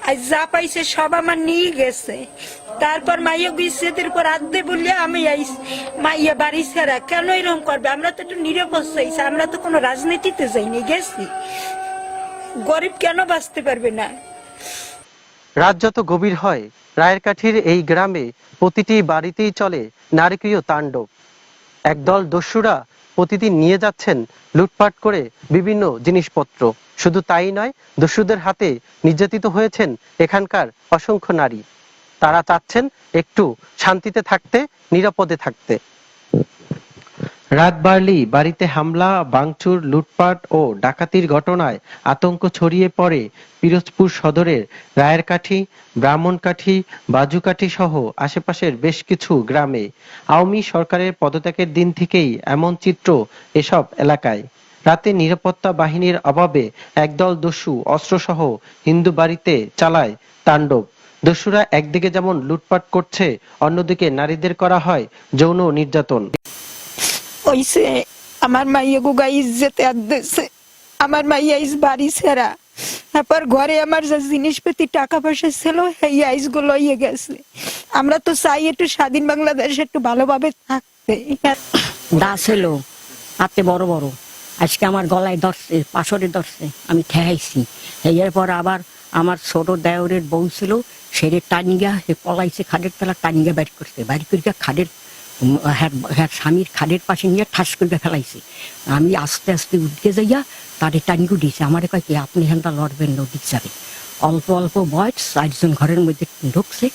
আজ যা পাইছে সব আমার নিয়ে গেছে। তারপর মাইয়া বিচ্ছেদের পর আদে বললে আমি মাইয়া বাড়ি ছাড়া কেন এরকম করবে? আমরা তো একটু নিরাপদ চাইছি, আমরা তো কোনো রাজনীতিতে যাইনি, গেছি। গরিব কেন বাঁচতে পারবে না? রাত যত গভীর হয়, রায়েরকাঠির এই গ্রামে প্রতিটি বাড়িতেই চলে নারকীয় তাণ্ডব। একদল দস্যুরা প্রতিদিন নিয়ে যাচ্ছেন লুটপাট করে বিভিন্ন জিনিসপত্র। শুধু তাই নয়, দস্যুদের হাতে নির্যাতিত হয়েছেন এখানকার অসংখ্য নারী। তারা চাচ্ছেন একটু শান্তিতে থাকতে, নিরাপদে থাকতে। রাত বাড়লেই বাড়িতে হামলা, ভাঙচুর, লুটপাট ও ডাকাতির ঘটনায় আতঙ্ক ছড়িয়ে পড়ে পিরোজপুর সদরের রায়েরকাঠি, ব্রাহ্মণকাঠি, বাজুকাঠি সহ আশেপাশের বেশ কিছু গ্রামে। আওয়ামী সরকারের পদত্যাগের দিন থেকেই এমন চিত্র এসব এলাকায়। রাতে নিরাপত্তা বাহিনীর অভাবে একদল দস্যু অস্ত্রসহ হিন্দু বাড়িতে চালায় তাণ্ডব। দস্যুরা একদিকে যেমন লুটপাট করছে, অন্যদিকে নারীদের করা হয় যৌন নির্যাতন। ওইসে আমার মাইয়া গুগা ইজ্জতে আদেছে, আমার মাইয়া ইস বাড়ি ছেড়া। তারপর ঘরে আমার যা জিনিসপাতি টাকা পয়সা ছিল এই আইসগুলো ইয়ে গেছে। আমরা তো চাই একটু স্বাধীন বাংলাদেশে একটু ভালোভাবে থাকতে। দা ছিল হাতে বড় বড়, আজকে আমার গলায় ধরছে, পাশরে ধরছে, আমি ঠেহাইছি। এরপর আবার আমার ছোট দেওরের বউ ছিল, সেরে টানিয়া পলাইছে, খাদের তলা টানিয়া বাইর করছে, বাইর করিয়া খাদের স্বামীর খাদের পাশে নিয়ে ঠাস করে ফেলাইছে। আমি আস্তে আস্তে উঠে যাইয়া তাদের টানিয়ে দিয়েছে। আমার কয় কি আপনি হেনটা লড়বেন, নদীর যাবে। অল্প অল্প বয়স 4 জন ঘরের মধ্যে ঢুকছে,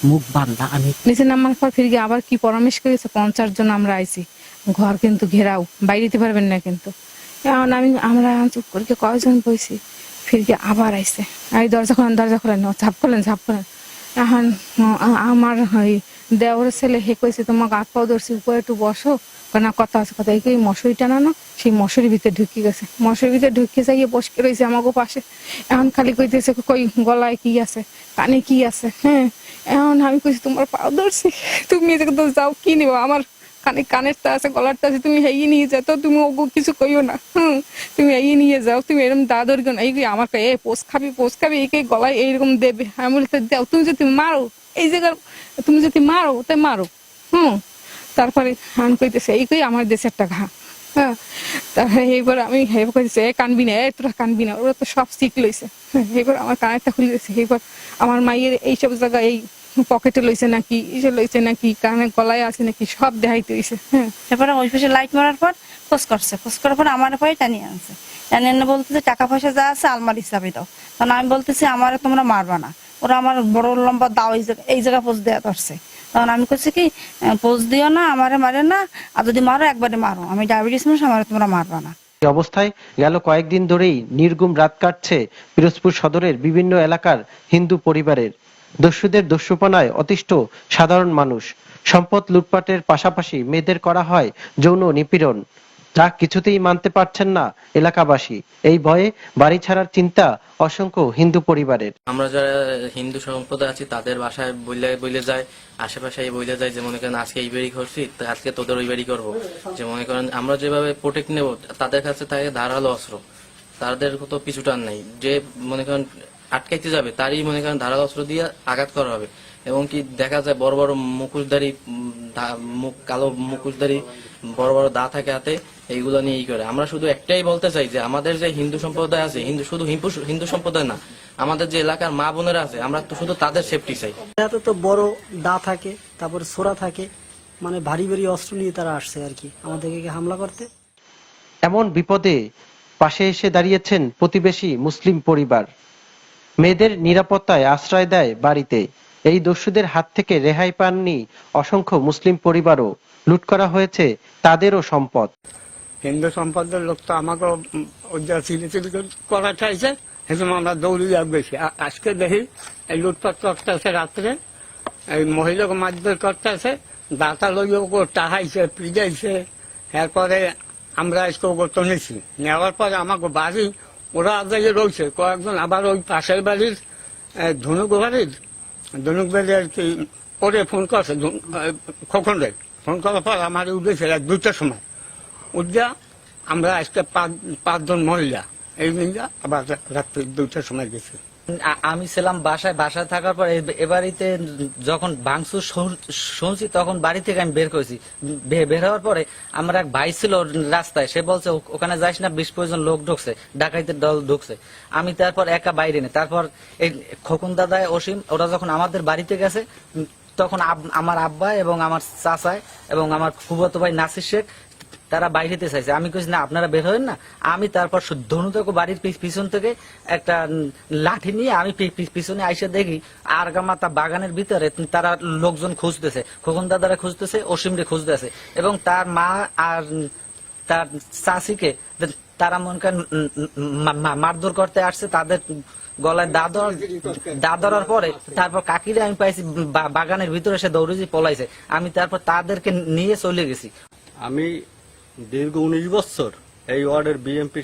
মুখ বান্ধা। আমি নিচে নামার পর ফিরে আবার কি পরামর্শ করেছে, 50 জন আমরা আইছি, ঘর কিন্তু ঘেরাও, বাইরে যেতে পারবেন না। কিন্তু এখন আমরা চুপ করে কয়েকজন বইছি, ফিরে আবার আইছে, এই দরজা খোলেন, ঝাপ খোলেন। এখন আমার ওই দেওরের ছেলে হে কইছে তোমাকে হাত পাও ধরছি, উপরে একটু বসো, না কথা আছে কথা। এই মশারি টানানো, সেই মশারির ভিতরে ঢুকিয়ে গেছে, মশারির ভিতরে ঢুকিয়ে যাইয়ে বসে রয়েছে আমাকে পাশে। এখন খালি কইতেছে কই গলায় কি আছে, কানে কি আছে। হ্যাঁ, এখন আমি কইছি তোমার পাও ধরছি, তুমি তো যাও, কি নিবো, আমার কানেরটা আছে, গলারটা আছে, তুমি হেয়ে নিয়ে যাও তো, তুমি ওগো কিছু কইও না। তুমি এই নিয়ে যাও, তুমি এরকম দাদর গন এই আমার এই পোষ খাবি এই গলায় এইরকম দেবে। আমি বলি দাও, তুমি যদি মারো এই জায়গার, তুমি যদি মারো তাই মারো। তারপরে আমি কইতেছে এই কই আমার দেশের একটা ঘা। হ্যাঁ, তারপরে এইবার আমি কইতেছে কানবি না, তোরা কানবি না, ওরা তো সব শিখ লইছে। এইবার আমার কানেরটা খুলে দিয়েছে। এইবার আমার মায়ের এইসব জায়গায় এই পকেটে লইছে নাকি, ইসে লইছে নাকি, কানে গলায় আছে নাকি, সব দেখাইতে হইছে। হ্যাঁ, তারপরে ওই পাশে লাইট মারার পর খোঁজ করার পর আমার পায়ে টানিয়ে আনছে। টানিয়ে এনে বলতেছে টাকা পয়সা যা আছে আলমারি চাবি দাও। তখন আমি বলতেছি আমার তোমরা মারবা না, ওরা আমার বড় লম্বা দাও এই জায়গা পোজ দেওয়া ধরছে। তখন আমি করছি কি পোজ দিও না, আমারে মারে না, আর যদি মারো একবারে মারো, আমি ডায়াবেটিস মানুষ, আমার তোমরা মারবা না। এই অবস্থায় গেল কয়েকদিন ধরেই নির্ঘুম রাত কাটছে পিরোজপুর সদরের বিভিন্ন এলাকার হিন্দু পরিবারের। দস্যুদের দস্যুপনায় অতিষ্ঠ সাধারণ মানুষ। সম্পদ লুটপাটের পাশাপাশি মেয়েদের করা হয় যৌন নিপীড়ন, যা কিছুতেই মানতে পারছেন না এলাকাবাসী। এই ভয়ে বাড়ি ছাড়ার চিন্তা অসংখ্য হিন্দু পরিবারের। আমরা যারা হিন্দু সম্প্রদায় আছি তাদের বাসায় বইলে যায়, আশেপাশে বইলে যায় যে মনে করেন আজকে এই বাড়ি করছি, আজকে তোদের ওই বাড়ি করবো। যে মনে করেন আমরা যেভাবে প্রোটেক্ট নেব, তাদের কাছে থাকে ধারালো অস্ত্র, তাদের তো পিছু টান নেই। যে মনে করেন আটকাইতে যাবে তারই মনে করেন ধারালো অস্ত্র দিয়ে আঘাত করা হবে। এবং কি দেখা যায় বড় বড় মুখোশধারী, কালো মুখোশধারী বড় বড় দা থাকে হাতে, এইগুলো নিয়ে করে। আমরা শুধু একটাই বলতে চাই যে আমাদের যে হিন্দু সম্প্রদায় আছে, শুধু হিন্দু সম্প্রদায় না, আমাদের যে এলাকার মা বোনেরা আছে, আমরা তো শুধু তাদের সেফটি চাই। হাতে তো বড় দা থাকে, তারপর ছোরা থাকে, মানে ভারী ভারী অস্ত্র নিয়ে তারা আসছে আর কি আমাদেরকে হামলা করতে। এমন বিপদে পাশে এসে দাঁড়িয়েছেন প্রতিবেশী মুসলিম পরিবার। মেয়েদের নিরাপত্তায় আশ্রয় দেয় বাড়িতে। এই দস্যুদের হাত থেকে রেহাই পাননি অসংখ্য মুসলিম পরিবারও। লুট করা হয়েছে তাদেরও সম্পদ। হিন্দু সম্পদের লোক তো আমাকে চিলি করা চাইছে, সেজন্য আমরা দৌড়িয়ে বেশি। আজকে দেখি এই লুটপাট করতে আছে, রাত্রে এই মহিলাকে মারধর করতে আছে, দাতা লইও টাহাইছে, পিজাইছে। এরপরে আমরা আজকে ওগুলো নিছি, নেওয়ার পরে আমাকে বাড়ি ওরা আগে রয়েছে কয়েকজন, আবার ওই পাশের বাড়ির ধনুক বাড়ির আর কি পরে ফোন করছে, খোকনরে ফোন করার পর আমার উঠেছে 2টার সময়। উঠা আমরা আজকে 5 জন মহিলা এই নিয়ে আবার রাত্রি 2টার সময় গেছি। আমি ছিলাম বাসায় থাকার পর এ বাড়িতে যখন ভাঙচুর শুনছি তখন বাড়ি থেকে আমি বের করেছি। বের হওয়ার পরে আমার এক ভাই ছিল রাস্তায়, সে বলছে ওখানে যাইস না, 20-25 জন লোক ঢুকছে, ডাকাইতের দল ঢুকছে। আমি তারপর একা বাইরে নেই। তারপর এই খোকন দাদা, অসীম, ওরা যখন আমাদের বাড়িতে গেছে তখন আমার আব্বা এবং আমার চাচায় এবং আমার ফুফাতো ভাই নাসির শেখ তারা বাইরেতে চাইছে। আমি কইছি না, আপনারা বের হবেন না। আমি তারপর ধনুতক বাড়ির পিছন থেকে একটা লাঠি নিয়ে আমি পিছনে আইসে দেখি আরগামাতা বাগানের ভিতরে তারা লোকজন খুঁজতেছে, খোকন দাদারা খুঁজতেছে, অসীমরে খুঁজতেছে এবং তার মা আর তার চাষিকে তারা মনে করেন মারধর করতে আসছে। তাদের গলায় দা ধরার পরে তারপর কাকিরে আমি পাইছি বাগানের ভিতরে, সে দৌড়ে পলাইছে। আমি তারপর তাদেরকে নিয়ে চলে গেছি। আমি দীর্ঘ 19 বছর এই ওয়ার্ডের বিএমপি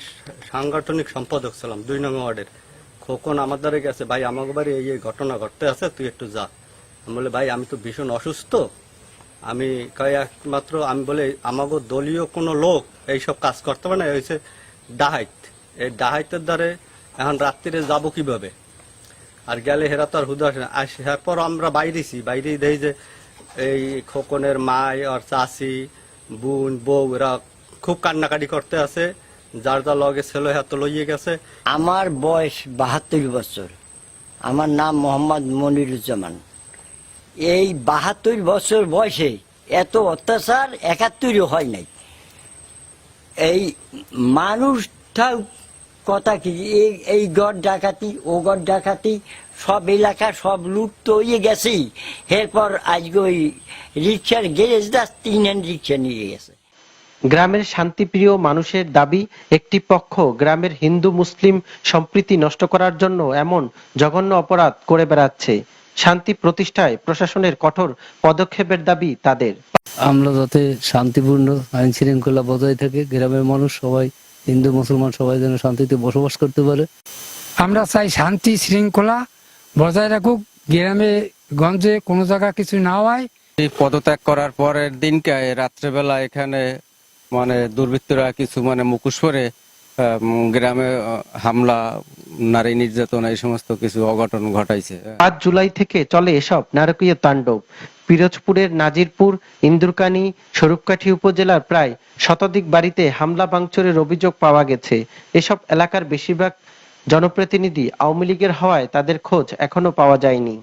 সাংগঠনিক সম্পাদক ছিলাম, 2 নং ওয়ার্ডের। খোকন আমাদের গেছে, ভাই আমাকে বাড়ি এই ঘটনা ঘটতে আছে, তুই একটু যা। আমি বলে, ভাই আমি তো ভীষণ অসুস্থ, আমি একমাত্র আমি বলে আমাকে দলীয় কোনো লোক এইসব কাজ করতে পারে না, হয়েছে ডাহাইত। এই ডাহাইতের দ্বারে এখন রাত্রিরে যাবো কিভাবে, আর গেলে হেরা তো আর হুদা আসে। এরপর আমরা বাইরেছি, বাইরেই দেখি যে এই খোকনের মায় আর চাষি বোন বউ এরা খুব কান্নাকাটি করতে আছে, যার যা লগে ছেলে হাত লইয়ে গেছে। আমার বয়স 72 বছর। আমার নাম মোহাম্মদ মনিরুজ্জামান। এই 72 বছর বয়সে এত অত্যাচার 71 হয় নাই। এই মানুষটা কথা কি, এই গড় ডাকাতি ও গড় ডাকাতি, সব এলাকা সব লুট তো হয়ে গেছেই। এরপর আজকে ওই রিক্সার গ্যারেজটা 3 হ্যান্ড রিক্সা নিয়ে গেছে। গ্রামের শান্তিপ্রিয় মানুষের দাবি, একটি পক্ষ গ্রামের হিন্দু মুসলিম সম্প্রীতি নষ্ট করার জন্য এমন জঘন্য অপরাধ করে বেড়াচ্ছে। শান্তি প্রতিষ্ঠায় প্রশাসনের কঠোর পদক্ষেপের দাবি তাদের। আমরা যাতে শান্তিপূর্ণ আইন শৃঙ্খলা বজায় থাকে, গ্রামের মানুষ সবাই, হিন্দু মুসলমান সবাই যেন শান্তিতে বসবাস করতে পারে। আমরা চাই শান্তি শৃঙ্খলা বজায় রাখুক, গ্রামে গঞ্জে কোনো জায়গা কিছু না হয়। পদত্যাগ করার পরের দিনকে রাত্রেবেলা এখানে দুর্বৃত্তরা কিছু মুখোশ পরে গ্রামে হামলা, নারী নির্যাতন, এই সমস্ত কিছু অঘটন ঘটাইছে। 5 জুলাই থেকে চলে এসব নারকীয় তাণ্ডব। পিরোজপুরের নাজিরপুর, ইন্দুরকানী, স্বরূপকাঠি উপজেলার প্রায় শতাধিক বাড়িতে হামলা ভাঙচুরের অভিযোগ পাওয়া গেছে। এসব এলাকার বেশিরভাগ জনপ্রতিনিধি আওয়ামী লীগের হওয়ায় তাদের খোঁজ এখনো পাওয়া যায়নি।